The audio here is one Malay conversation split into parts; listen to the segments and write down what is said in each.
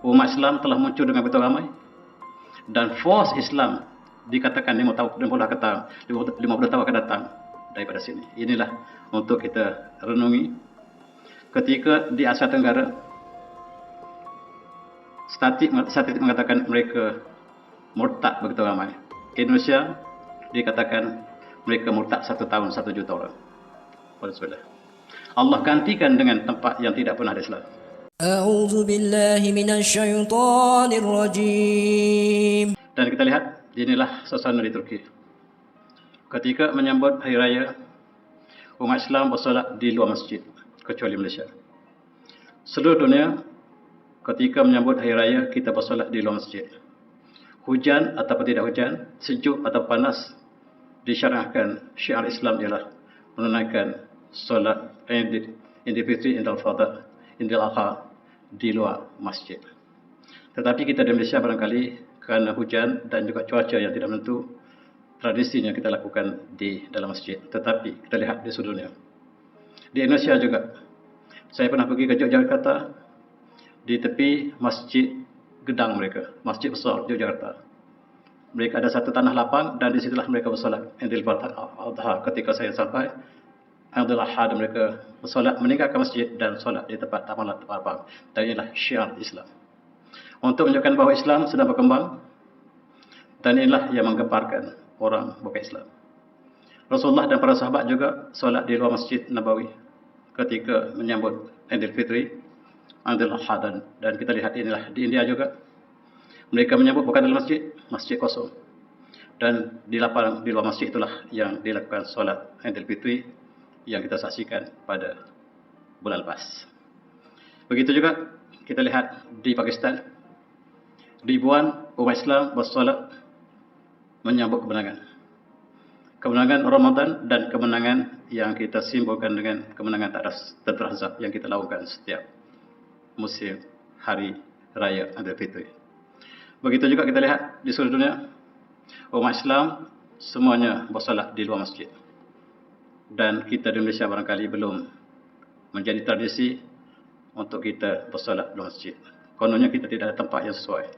umat Islam telah muncul dengan begitu ramai dan force Islam dikatakan 50 tahun akan datang daripada sini. Inilah untuk kita renungi ketika di Asia Tenggara statistik mengatakan mereka murtad begitu ramai. Indonesia dikatakan mereka murtad 1 tahun 1 juta orang. Alhamdulillah. Allah gantikan dengan tempat yang tidak pernah ada Islam. A'udzu billahi minasyaitonir rajim. Dan kita lihat inilah suasana di Turki. Ketika menyambut hari raya, umat Islam bersolat di luar masjid kecuali Malaysia. Seluruh dunia ketika menyambut hari raya kita bersolat di luar masjid. Hujan atau tidak hujan, sejuk atau panas, disyariatkan syiar Islam ialah menunaikan solat Idul Fitri, Idul Adha di luar masjid. Tetapi kita di Malaysia barangkali kerana hujan dan juga cuaca yang tidak menentu, tradisinya kita lakukan di dalam masjid. Tetapi kita lihat di seluruh dunia. Di Indonesia juga, saya pernah pergi ke Yogyakarta, di tepi masjid gedang mereka, masjid besar Yogyakarta. Mereka ada satu tanah lapang dan di situlah mereka bersolat Idul Adha. Ketika saya sampai Idul Adha, mereka bersolat meninggalkan masjid dan solat di tempat taman lapang. Dan inilah syiar Islam. Untuk menunjukkan bahawa Islam sedang berkembang dan inilah yang menggemparkan orang bukan Islam. Rasulullah dan para sahabat juga solat di luar Masjid Nabawi ketika menyambut Idul Fitri, Idul Adha, dan kita lihat inilah di India juga. Mereka menyambut bukan dalam masjid, masjid kosong. Dan di luar masjid itulah yang dilakukan solat Idul Fitri yang kita saksikan pada bulan lepas. Begitu juga kita lihat di Pakistan, ribuan umat Islam bersolat menyambut kemenangan. Kemenangan Ramadan dan kemenangan yang kita simbolkan dengan kemenangan atas tentera Ahzab yang kita lakukan setiap musim hari raya Idul Fitri. Begitu juga kita lihat di seluruh dunia, umat Islam semuanya bersolat di luar masjid. Dan kita di Malaysia barangkali belum menjadi tradisi untuk kita bersolat di luar masjid. Kononnya kita tidak ada tempat yang sesuai.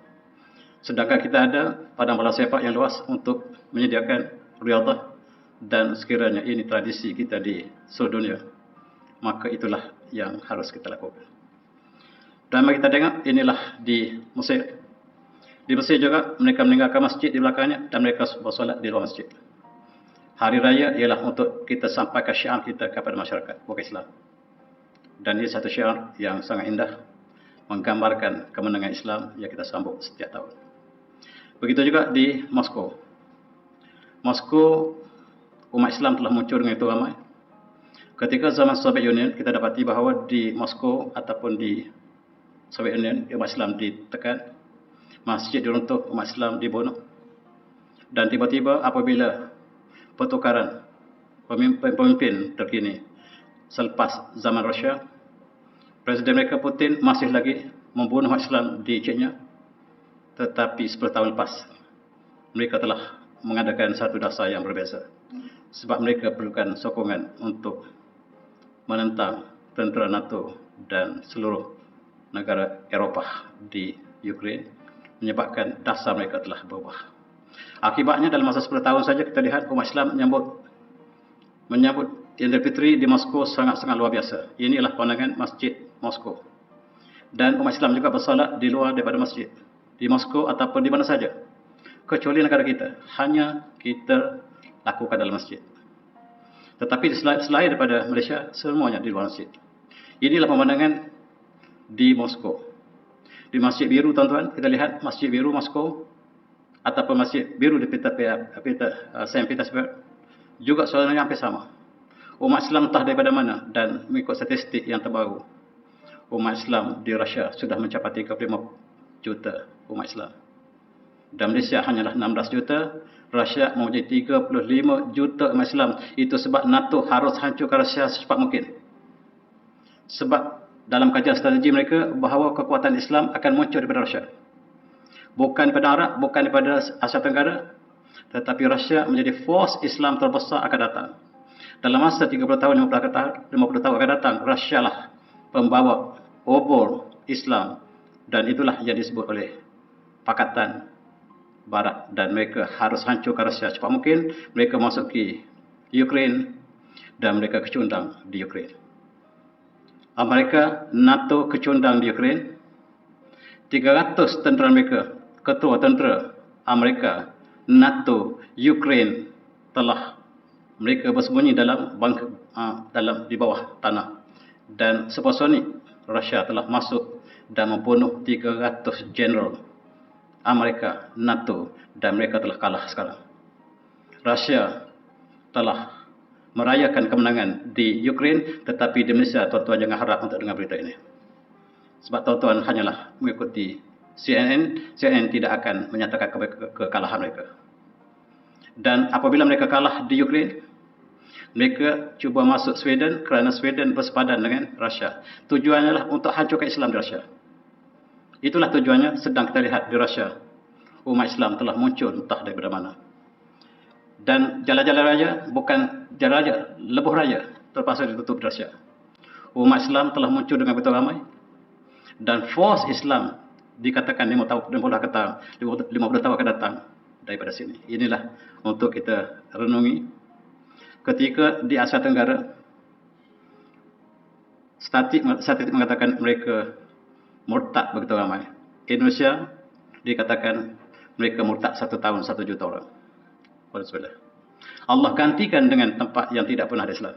Sedangkan kita ada padang bola sepak yang luas untuk menyediakan riadah, dan sekiranya ini tradisi kita di seluruh dunia, maka itulah yang harus kita lakukan. Dan mari kita tengok inilah di Mesir. Di Mesir juga mereka meninggalkan masjid di belakangnya dan mereka bersolat di luar masjid. Hari raya ialah untuk kita sampaikan syiar kita kepada masyarakat bukan Islam. Dan ini satu syiar yang sangat indah, menggambarkan kemenangan Islam yang kita sambut setiap tahun. Begitu juga di Moskow. Moskow, umat Islam telah muncul dengan itu ramai. Ketika zaman Soviet Union, kita dapati bahawa di Moskow ataupun di Soviet Union, umat Islam ditekan, masjid diruntuh, umat Islam dibunuh. Dan tiba-tiba apabila pertukaran pemimpin terkini selepas zaman Rusia, Presiden mereka Putin masih lagi membunuh umat Islam di Chechnya. Tetapi 10 tahun lepas, mereka telah mengadakan satu dasar yang berbeza. Sebab mereka perlukan sokongan untuk menentang tentera NATO dan seluruh negara Eropah di Ukraine, menyebabkan dasar mereka telah berubah. Akibatnya dalam masa 10 tahun saja kita lihat umat Islam menyambut Idul Fitri di Moskow sangat-sangat luar biasa. Inilah pandangan Masjid Moskow. Dan umat Islam juga bersolat di luar daripada masjid, di Moskow ataupun di mana saja, kecuali negara kita, hanya kita lakukan dalam masjid. Tetapi selain daripada Malaysia, semuanya di luar masjid. Inilah pemandangan di Moskow. Di Masjid Biru, tuan-tuan, kita lihat Masjid Biru Moskow ataupun Masjid Biru di Saint Petersburg, juga suasananya hampir sama. Umat Islam entah daripada mana, dan mengikut statistik yang terbaru, umat Islam di Rusia sudah mencapai 35 juta umat Islam. Dan Malaysia hanyalah 16 juta, Rusia mempunyai 35 juta umat Islam. Itu sebab NATO harus hancurkan Rusia secepat mungkin. Sebab dalam kajian strategi mereka bahawa kekuatan Islam akan muncul daripada Rusia. Bukan daripada Arab, bukan daripada Asia Tenggara, tetapi Rusia menjadi force Islam terbesar akan datang. Dalam masa 30 tahun, 50 tahun akan datang, Rusia lah pembawa obor Islam Dan itulah yang disebut oleh Pakatan Barat, dan mereka harus hancurkan Rusia cepat mungkin. Mereka masuki Ukraine dan mereka kecundang di Ukraine. Amerika, NATO kecundang di Ukraine. 300 tentera mereka, ketua tentera Amerika, NATO, Ukraine telah mereka bersembunyi di bawah tanah, dan supersonik Rusia telah masuk dan membunuh 300 jeneral Amerika, NATO, dan mereka telah kalah sekarang. Rusia telah merayakan kemenangan di Ukraine, tetapi di Malaysia tuan-tuan jangan harap untuk dengar berita ini. Sebab tuan-tuan hanyalah mengikuti CNN. CNN tidak akan menyatakan kekalahan mereka. Dan apabila mereka kalah di Ukraine, mereka cuba masuk Sweden kerana Sweden bersepadan dengan Rusia. Tujuannya adalah untuk hancurkan Islam di Rusia. Itulah tujuannya. Sedang kita lihat di Rusia, umat Islam telah muncul entah daripada mana. Dan jalan-jalan raya, bukan jalan raya, lebuh raya terpaksa ditutup di Rusia. Umat Islam telah muncul dengan begitu ramai. Dan force Islam dikatakan 50 tahun akan datang daripada sini. Inilah untuk kita renungi. Ketika di Asia Tenggara, statistik mengatakan mereka murtad begitu ramai. Indonesia dikatakan mereka murtad 1 tahun 1 juta orang. Allah gantikan dengan tempat yang tidak pernah ada Islam,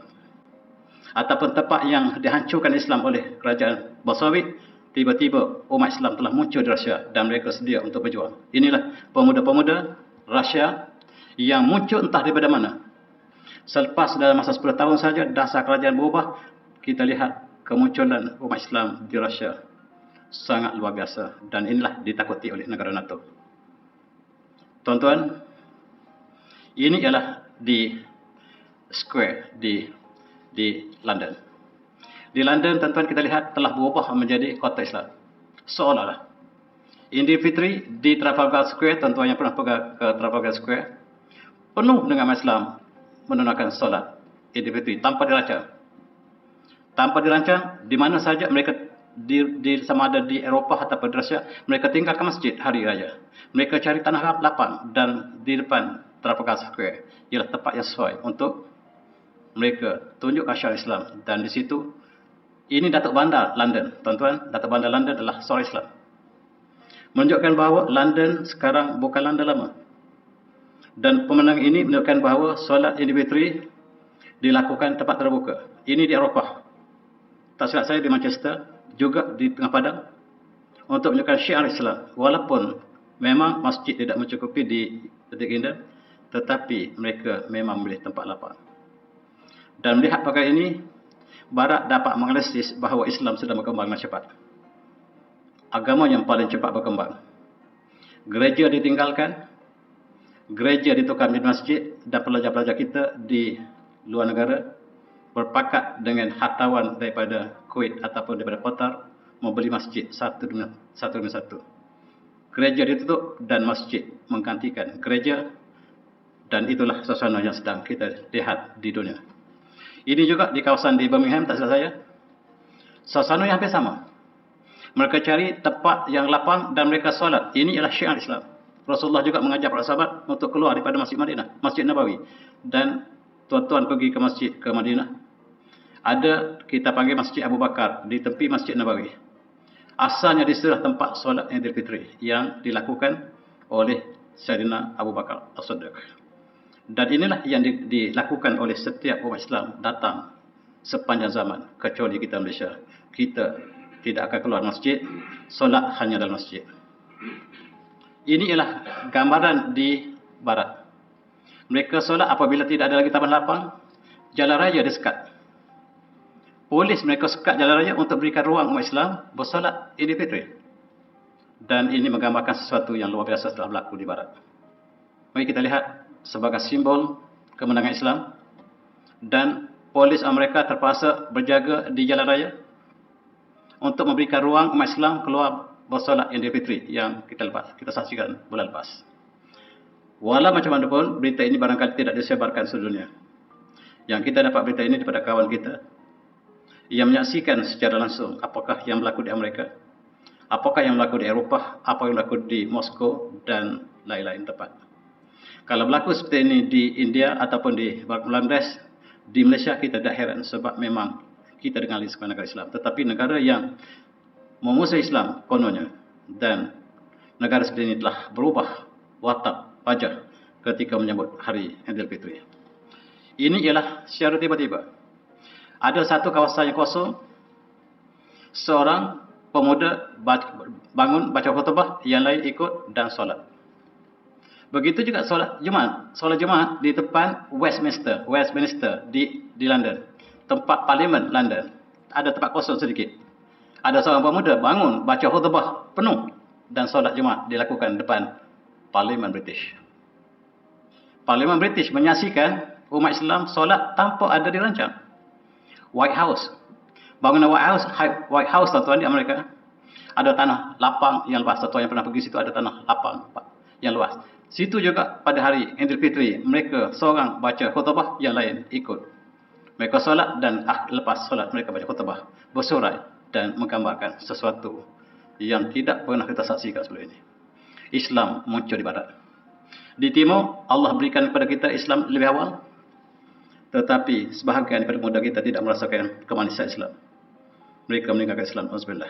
ataupun tempat yang dihancurkan Islam oleh kerajaan Bolshevik. Tiba-tiba umat Islam telah muncul di Rusia dan mereka sedia untuk berjuang. Inilah pemuda-pemuda Rusia yang muncul entah daripada mana. Selepas dalam masa 10 tahun saja dasar kerajaan berubah, kita lihat kemunculan umat Islam di Rusia sangat luar biasa, dan inilah ditakuti oleh negara NATO. Tuan-tuan, ini ialah di square di London. Di London, tuan-tuan, kita lihat telah berubah menjadi kota Islam. Seolah-olah. Idul Fitri di Trafalgar Square, tuan-tuan yang pernah pergi ke Trafalgar Square, penuh dengan umat Islam menunaikan solat Idul Fitri tanpa dirancang. Tanpa dirancang, di mana saja mereka sama ada di Eropah atau di Rusia, mereka tinggalkan masjid hari raya. Mereka cari tanah lapang, dan di depan Trafalgar Square ialah tempat yang sesuai untuk mereka tunjukkan syiar Islam. Dan di situ, ini Datuk Bandar London, tuan-tuan. Datuk Bandar London adalah seorang Islam. Menunjukkan bahawa London sekarang bukan London lama. Dan pemenang ini menunjukkan bahawa solat Idul Fitri dilakukan tempat terbuka. Ini di Eropah. Tak silap saya di Manchester, juga di Tengah Padang, untuk menunjukkan syiar Islam. Walaupun memang masjid tidak mencukupi di Detik Indah, tetapi mereka memang memilih tempat lapang. Dan melihat perkara ini, Barat dapat menganalisis bahawa Islam sedang berkembang dengan cepat. Agama yang paling cepat berkembang. Gereja ditinggalkan, gereja ditukar menjadi masjid, dan pelajar-pelajar kita di luar negara berpakat dengan hartawan daripada Kuwait ataupun daripada Qatar membeli masjid satu demi satu. Gereja ditutup dan masjid menggantikan gereja, dan itulah suasana yang sedang kita lihat di dunia. Ini juga di kawasan di Birmingham, tak salah saya. Suasana yang hampir sama. Mereka cari tempat yang lapang dan mereka solat. Ini ialah syiar Islam. Rasulullah juga mengajar para sahabat untuk keluar daripada Masjid Madinah, Masjid Nabawi. Dan tuan-tuan pergi ke masjid ke Madinah, ada kita panggil Masjid Abu Bakar di tepi Masjid Nabawi. Asalnya disitulah tempat solat Idul Fitri yang dilakukan oleh Sayyidina Abu Bakar As-Siddiq. Dan inilah yang dilakukan oleh setiap umat Islam datang sepanjang zaman, kecuali kita Malaysia. Kita tidak akan keluar masjid, solat hanya dalam masjid. Ini ialah gambaran di Barat. Mereka solat apabila tidak ada lagi taman lapang, jalan raya disekat. Polis mereka sekat jalan raya untuk berikan ruang umat Islam bersolat Idul Fitri. Dan ini menggambarkan sesuatu yang luar biasa telah berlaku di Barat. Mari kita lihat sebagai simbol kemenangan Islam, dan polis Amerika terpaksa berjaga di jalan raya untuk memberikan ruang umat Islam keluar bersolat Idul Fitri yang kita saksikan bulan lepas. Walau macam mana pun, berita ini barangkali tidak disebarkan seluruh dunia. Yang kita dapat berita ini daripada kawan kita yang menyaksikan secara langsung apakah yang berlaku di Amerika, Apakah yang berlaku di Eropah, apa yang berlaku di Moskow dan lain-lain tempat. Kalau berlaku seperti ini di India ataupun di Bangladesh, di Malaysia kita tidak heran sebab memang kita dikenali sebagai negara Islam. Tetapi negara yang memusuhi Islam kononnya dan negara seperti ini telah berubah watak wajah ketika menyambut hari Aidilfitri. Ini ialah secara tiba-tiba. Ada satu kawasan yang kosong, seorang pemuda bangun baca khutbah, yang lain ikut dan solat. Begitu juga solat Jumaat. Solat Jumaat di depan Westminster di London, tempat parlimen London. Ada tempat kosong sedikit. Ada seorang pemuda bangun baca khutbah penuh dan solat Jumaat dilakukan depan parlimen British. Parlimen British menyaksikan umat Islam solat tanpa ada dirancang. White House, bangunan White House tuan-tuan di Amerika, ada tanah lapang yang luas. Tuan-tuan yang pernah pergi situ ada tanah lapang yang luas. Situ juga pada hari Aidilfitri mereka seorang baca khutbah, yang lain ikut. Mereka solat dan lepas solat mereka baca khutbah, bersorai dan menggambarkan sesuatu yang tidak pernah kita saksikan sebelum ini. Islam muncul di barat. Di timur Allah berikan kepada kita Islam lebih awal, tetapi sebahagian daripada pemuda kita tidak merasakan kemanisan Islam. Mereka meninggalkan Islam. Auzubillah.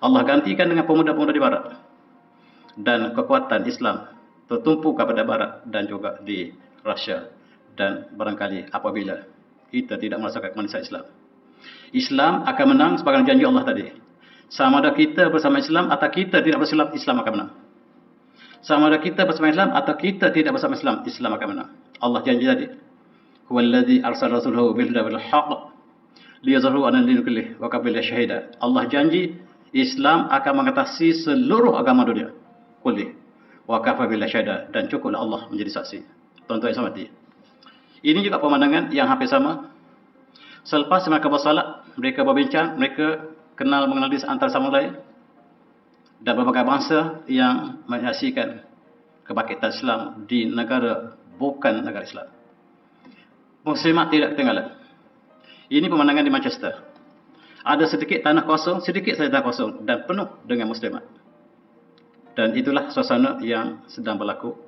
Allah gantikan dengan pemuda-pemuda di barat. Dan kekuatan Islam tertumpu kepada barat dan juga di Rusia. Dan barangkali apabila kita tidak merasakan kemanisan Islam, Islam akan menang sebagaimana janji Allah tadi. Sama ada kita bersama Islam atau kita tidak bersama Islam akan menang. Sama ada kita bersama Islam atau kita tidak bersama Islam, Islam akan menang. Allah janji tadi, huwallazi arsala rasulahu bil huda wal haqq liyuzhirahu 'ala ad-din kullih wa kafa billahi shahida. Allah janji Islam akan mengatasi seluruh agama dunia. Kullih wa kafa billahi shahida, dan cukuplah Allah menjadi saksi. Tuan-tuan yang hormati, ini juga pemandangan yang hampir sama. Selepas mereka bersolat, mereka berbincang, mereka kenal mengenal diri antara sama lain, dan berbagai bangsa yang menyaksikan kebangkitan Islam di negara bukan negara Islam. Muslimat tidak ketinggalan. Ini pemandangan di Manchester. Ada sedikit tanah kosong, sedikit saja tanah kosong dan penuh dengan muslimat. Dan itulah suasana yang sedang berlaku